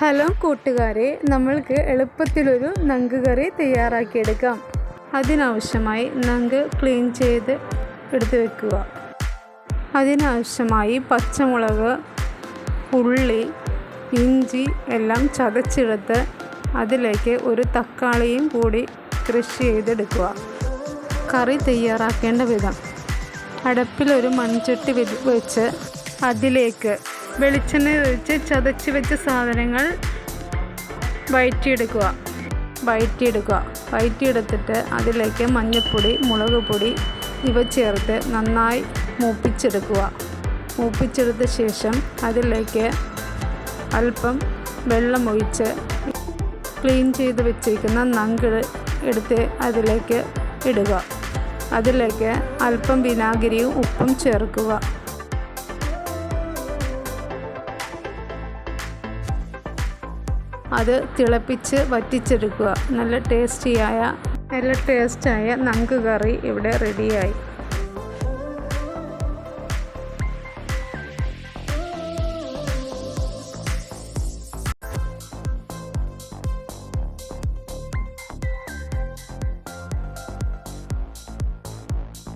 Hello കൂട്ടുകാരെ, നമ്മൾക്ക് എളുപ്പത്തിലൊരു നങ്ക് കറി തയ്യാറാക്കിയെടുക്കാം. അതിനാവശ്യമായി നങ്ക് ക്ലീൻ ചെയ്ത് എടുത്ത് വെക്കുക. അതിനാവശ്യമായി പച്ചമുളക്, ഉള്ളി, ഇഞ്ചി എല്ലാം ചതച്ചെടുത്ത് അതിലേക്ക് ഒരു തക്കാളിയും കൂടി ക്രഷ് ചെയ്തെടുക്കുക. കറി തയ്യാറാക്കേണ്ട വിധം: അടുപ്പിലൊരു മൺചട്ടി വെച്ച് അതിലേക്ക് വെളിച്ചെണ്ണ ഒഴിച്ച് ചതച്ച് വെച്ച സാധനങ്ങൾ വഴറ്റിയെടുത്തിട്ട് അതിലേക്ക് മഞ്ഞൾപ്പൊടി, മുളക് പൊടി ഇവ ചേർത്ത് നന്നായി മൂപ്പിച്ചെടുത്ത ശേഷം അതിലേക്ക് അല്പം വെള്ളമൊഴിച്ച് ക്ലീൻ ചെയ്ത് വെച്ചിരിക്കുന്ന നങ്ക് എടുത്ത് അതിലേക്ക് ഇടുക. അതിലേക്ക് അല്പം വിനാഗിരിയും ഉപ്പും ചേർക്കുക. അത് തിളപ്പിച്ച് വറ്റിച്ചെടുക്കുക. നല്ല ടേസ്റ്റായ നങ്ക് കറി ഇവിടെ റെഡിയായി.